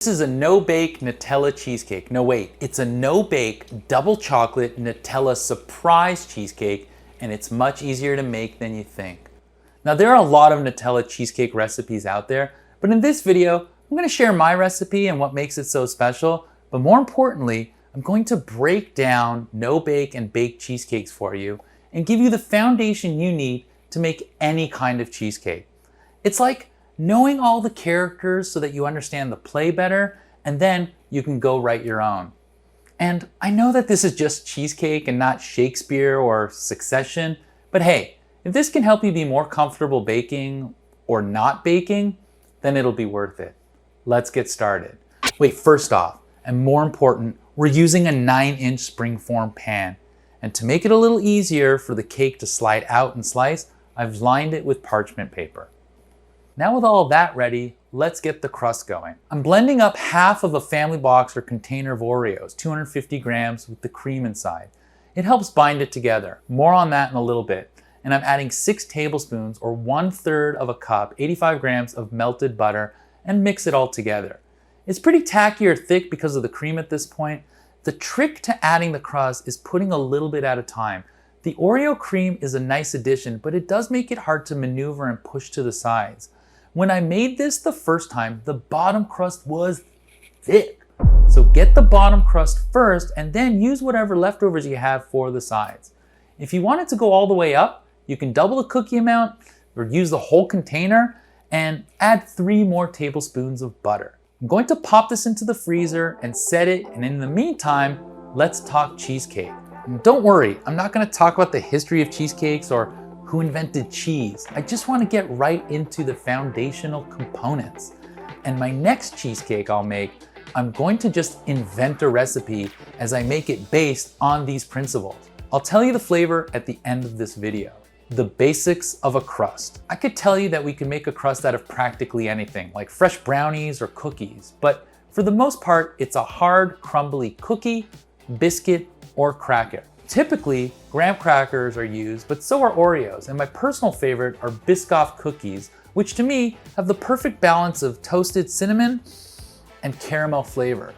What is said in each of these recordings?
This is a no-bake Nutella cheesecake. No, wait, it's a no-bake double chocolate Nutella surprise cheesecake, and it's much easier to make than you think. Now, there are a lot of Nutella cheesecake recipes out there, but in this video, I'm going to share my recipe and what makes it so special. But more importantly, I'm going to break down no-bake and baked cheesecakes for you and give you the foundation you need to make any kind of cheesecake. It's like knowing all the characters so that you understand the play better, and then you can go write your own. And I know that this is just cheesecake and not Shakespeare or Succession, but hey, if this can help you be more comfortable baking or not baking, then it'll be worth it. Let's get started. Wait, first off, and more important, we're using a 9-inch springform pan. And to make it a little easier for the cake to slide out and slice, I've lined it with parchment paper. Now with all of that ready, let's get the crust going. I'm blending up half of a family box or container of Oreos, 250 grams with the cream inside. It helps bind it together. More on that in a little bit. And I'm adding 6 tablespoons or 1/3 of a cup, 85 grams of melted butter, and mix it all together. It's pretty tacky or thick because of the cream at this point. The trick to adding the crust is putting a little bit at a time. The Oreo cream is a nice addition, but it does make it hard to maneuver and push to the sides. When I made this the first time, the bottom crust was thick. So get the bottom crust first and then use whatever leftovers you have for the sides. If you want it to go all the way up, you can double the cookie amount or use the whole container and add 3 more tablespoons of butter. I'm going to pop this into the freezer and set it, and in the meantime, let's talk cheesecake. And don't worry, I'm not going to talk about the history of cheesecakes or who invented cheese. I just want to get right into the foundational components. And my next cheesecake I'll make, I'm going to just invent a recipe as I make it based on these principles. I'll tell you the flavor at the end of this video. The basics of a crust. I could tell you that we can make a crust out of practically anything, like fresh brownies or cookies, but for the most part, it's a hard, crumbly cookie, biscuit, or cracker. Typically, graham crackers are used, but so are Oreos, and my personal favorite are Biscoff cookies, which to me have the perfect balance of toasted cinnamon and caramel flavor.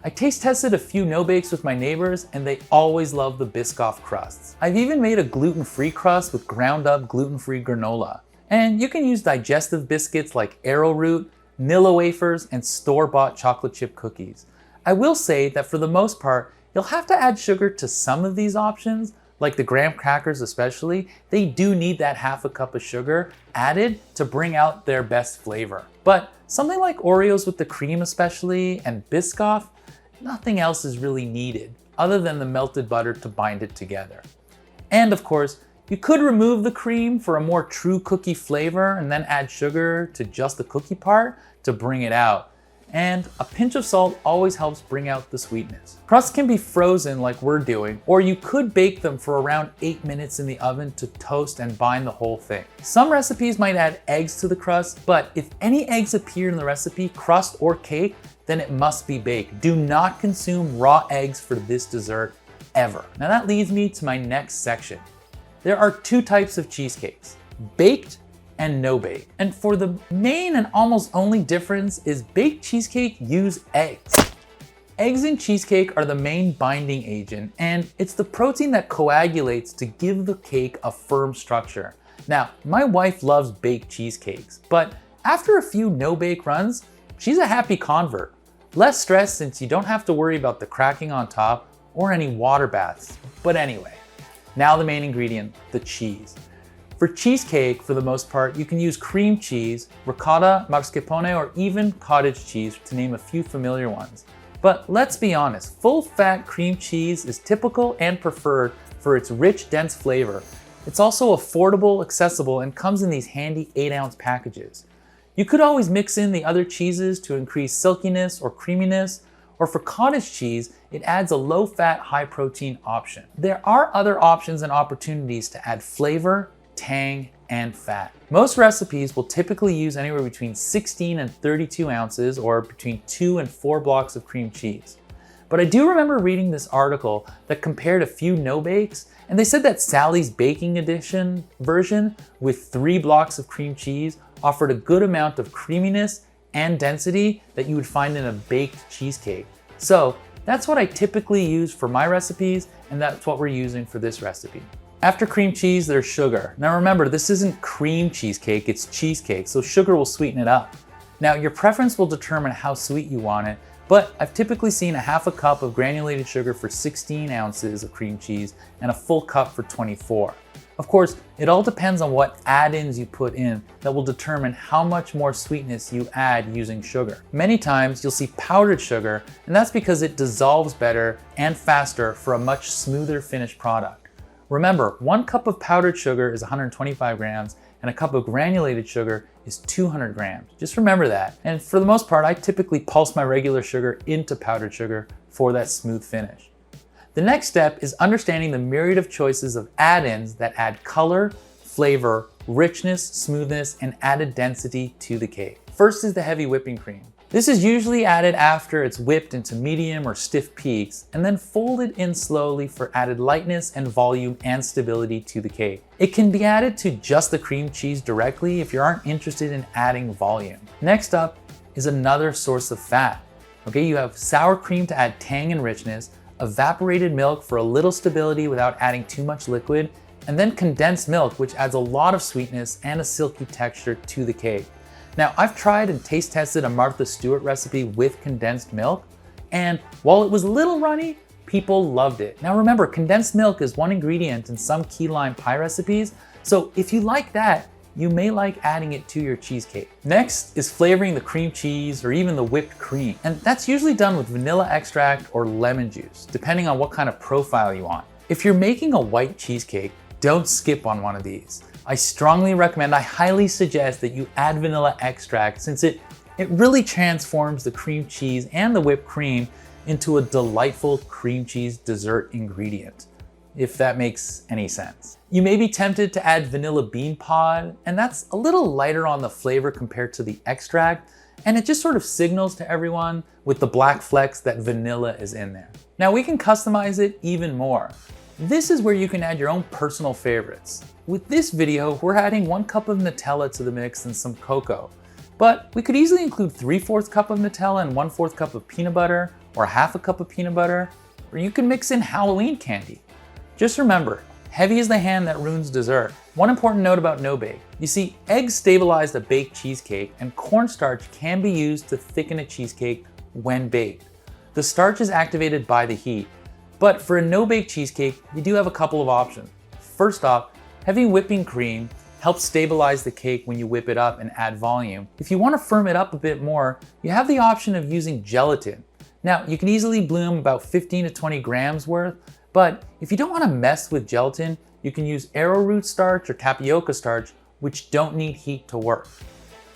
I taste tested a few no-bakes with my neighbors, and they always love the Biscoff crusts. I've even made a gluten-free crust with ground up gluten-free granola. And you can use digestive biscuits like arrowroot, Nilla wafers, and store-bought chocolate chip cookies. I will say that for the most part, you'll have to add sugar to some of these options, like the graham crackers especially. They do need that half a cup of sugar added to bring out their best flavor. But something like Oreos with the cream especially, and Biscoff, nothing else is really needed other than the melted butter to bind it together. And of course, you could remove the cream for a more true cookie flavor and then add sugar to just the cookie part to bring it out. And a pinch of salt always helps bring out the sweetness. Crusts can be frozen like we're doing, or you could bake them for around 8 minutes in the oven to toast and bind the whole thing. Some recipes might add eggs to the crust, but if any eggs appear in the recipe, crust or cake, then it must be baked. Do not consume raw eggs for this dessert ever. Now that leads me to my next section. There are 2 types of cheesecakes, baked and no bake. And for the main and almost only difference is baked cheesecake use eggs. Eggs in cheesecake are the main binding agent, and it's the protein that coagulates to give the cake a firm structure. Now, my wife loves baked cheesecakes, but after a few no-bake runs, she's a happy convert. Less stress since you don't have to worry about the cracking on top or any water baths. But anyway, now the main ingredient, the cheese. For cheesecake, for the most part, you can use cream cheese, ricotta, mascarpone, or even cottage cheese, to name a few familiar ones. But let's be honest, full-fat cream cheese is typical and preferred for its rich, dense flavor. It's also affordable, accessible, and comes in these handy 8-ounce packages. You could always mix in the other cheeses to increase silkiness or creaminess, or for cottage cheese, it adds a low-fat, high-protein option. There are other options and opportunities to add flavor, tang, and fat. Most recipes will typically use anywhere between 16 and 32 ounces or between 2 and 4 blocks of cream cheese. But I do remember reading this article that compared a few no-bakes, and they said that Sally's Baking Edition version with 3 blocks of cream cheese offered a good amount of creaminess and density that you would find in a baked cheesecake. So that's what I typically use for my recipes, and that's what we're using for this recipe. After cream cheese, there's sugar. Now remember, this isn't cream cheesecake, it's cheesecake, so sugar will sweeten it up. Now your preference will determine how sweet you want it, but I've typically seen a half a cup of granulated sugar for 16 ounces of cream cheese and a full cup for 24. Of course, it all depends on what add-ins you put in that will determine how much more sweetness you add using sugar. Many times you'll see powdered sugar, and that's because it dissolves better and faster for a much smoother finished product. Remember, 1 cup of powdered sugar is 125 grams, and a cup of granulated sugar is 200 grams. Just remember that. And for the most part, I typically pulse my regular sugar into powdered sugar for that smooth finish. The next step is understanding the myriad of choices of add-ins that add color, flavor, richness, smoothness, and added density to the cake. First is the heavy whipping cream. This is usually added after it's whipped into medium or stiff peaks and then folded in slowly for added lightness and volume and stability to the cake. It can be added to just the cream cheese directly if you aren't interested in adding volume. Next up is another source of fat. Okay, you have sour cream to add tang and richness, evaporated milk for a little stability without adding too much liquid, and then condensed milk, which adds a lot of sweetness and a silky texture to the cake. Now, I've tried and taste tested a Martha Stewart recipe with condensed milk, and while it was a little runny, people loved it. Now remember, condensed milk is one ingredient in some key lime pie recipes, so if you like that, you may like adding it to your cheesecake. Next is flavoring the cream cheese or even the whipped cream, and that's usually done with vanilla extract or lemon juice, depending on what kind of profile you want. If you're making a white cheesecake, don't skip on one of these. I strongly recommend, I highly suggest that you add vanilla extract since it really transforms the cream cheese and the whipped cream into a delightful cream cheese dessert ingredient, if that makes any sense. You may be tempted to add vanilla bean pod, and that's a little lighter on the flavor compared to the extract, and it just sort of signals to everyone with the black flecks that vanilla is in there. Now we can customize it even more. This is where you can add your own personal favorites. With this video, we're adding 1 cup of Nutella to the mix and some cocoa. But we could easily include 3/4 cup of Nutella and 1/4 cup of peanut butter, or half a cup of peanut butter, or you can mix in Halloween candy. Just remember, heavy is the hand that ruins dessert. One important note about no bake. You see, eggs stabilize the baked cheesecake, and cornstarch can be used to thicken a cheesecake when baked. The starch is activated by the heat. But for a no-bake cheesecake, you do have a couple of options. First off, heavy whipping cream helps stabilize the cake when you whip it up and add volume. If you want to firm it up a bit more, you have the option of using gelatin. Now, you can easily bloom about 15 to 20 grams worth, but if you don't want to mess with gelatin, you can use arrowroot starch or tapioca starch, which don't need heat to work.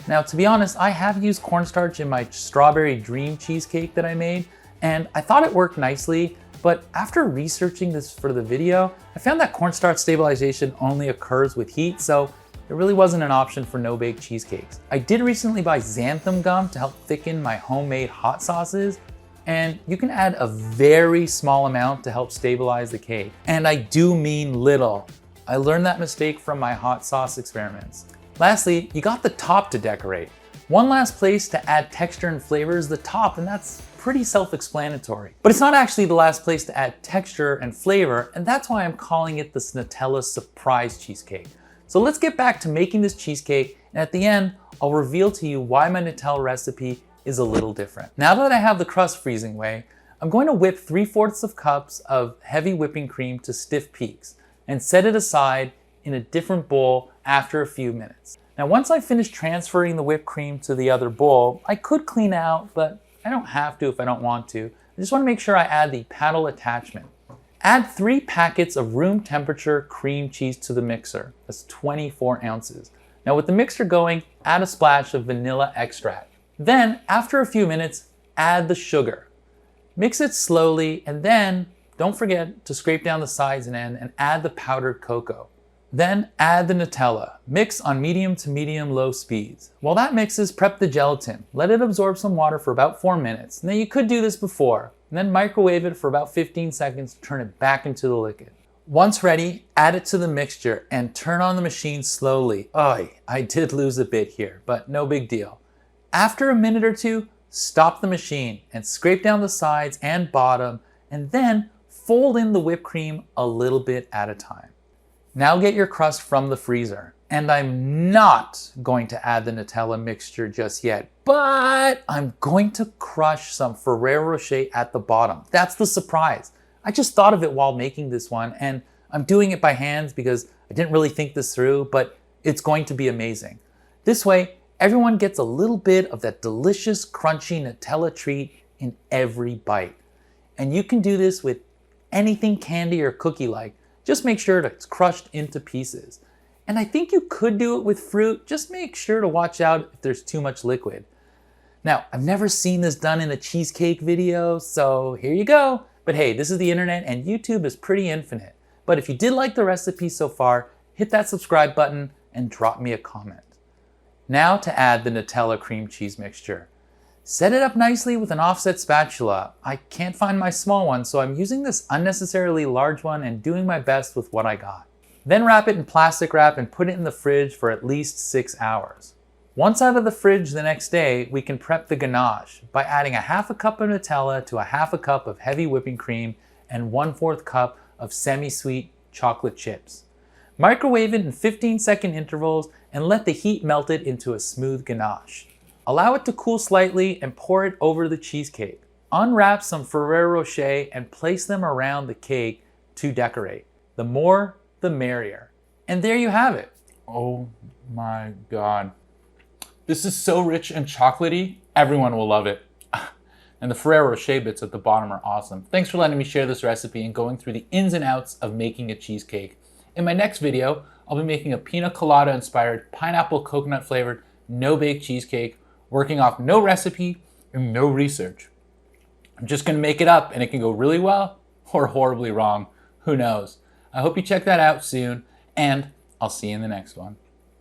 Now, to be honest, I have used cornstarch in my strawberry dream cheesecake that I made, and I thought it worked nicely. But after researching this for the video, I found that cornstarch stabilization only occurs with heat, so it really wasn't an option for no-bake cheesecakes. I did recently buy xanthan gum to help thicken my homemade hot sauces, and you can add a very small amount to help stabilize the cake. And I do mean little. I learned that mistake from my hot sauce experiments. Lastly, you got the top to decorate. One last place to add texture and flavor is the top, and that's pretty self-explanatory. But it's not actually the last place to add texture and flavor, and that's why I'm calling it this Nutella surprise cheesecake. So let's get back to making this cheesecake, and at the end, I'll reveal to you why my Nutella recipe is a little different. Now that I have the crust freezing away, I'm going to whip 3/4 cups of heavy whipping cream to stiff peaks and set it aside in a different bowl after a few minutes. Now, once I finish transferring the whipped cream to the other bowl, I could clean out, but I don't have to if I don't want to. I just want to make sure I add the paddle attachment. Add 3 packets of room temperature cream cheese to the mixer. That's 24 ounces. Now with the mixer going, add a splash of vanilla extract. Then, after a few minutes, add the sugar. Mix it slowly, and then don't forget to scrape down the sides and end and add the powdered cocoa. Then add the Nutella. Mix on medium to medium-low speeds. While that mixes, prep the gelatin. Let it absorb some water for about 4 minutes. Now you could do this before, and then microwave it for about 15 seconds to turn it back into the liquid. Once ready, add it to the mixture and turn on the machine slowly. Oh, I did lose a bit here, but no big deal. After a minute or two, stop the machine and scrape down the sides and bottom, and then fold in the whipped cream a little bit at a time. Now get your crust from the freezer. And I'm not going to add the Nutella mixture just yet, but I'm going to crush some Ferrero Rocher at the bottom. That's the surprise. I just thought of it while making this one, and I'm doing it by hands because I didn't really think this through, but it's going to be amazing. This way, everyone gets a little bit of that delicious, crunchy Nutella treat in every bite. And you can do this with anything candy or cookie-like. Just make sure that it's crushed into pieces. And I think you could do it with fruit. Just make sure to watch out if there's too much liquid. Now, I've never seen this done in a cheesecake video, so here you go. But hey, this is the internet and YouTube is pretty infinite. But if you did like the recipe so far, hit that subscribe button and drop me a comment. Now to add the Nutella cream cheese mixture. Set it up nicely with an offset spatula. I can't find my small one, so I'm using this unnecessarily large one and doing my best with what I got. Then wrap it in plastic wrap and put it in the fridge for at least 6 hours. Once out of the fridge the next day, we can prep the ganache by adding a half a cup of Nutella to a half a cup of heavy whipping cream and 1/4 cup of semi-sweet chocolate chips. Microwave it in 15-second intervals and let the heat melt it into a smooth ganache. Allow it to cool slightly and pour it over the cheesecake. Unwrap some Ferrero Rocher and place them around the cake to decorate. The more, the merrier. And there you have it. Oh my God. This is so rich and chocolatey, everyone will love it. And the Ferrero Rocher bits at the bottom are awesome. Thanks for letting me share this recipe and going through the ins and outs of making a cheesecake. In my next video, I'll be making a pina colada inspired, pineapple coconut flavored, no-bake cheesecake, working off no recipe and no research. I'm just gonna make it up and it can go really well or horribly wrong. Who knows? I hope you check that out soon, and I'll see you in the next one.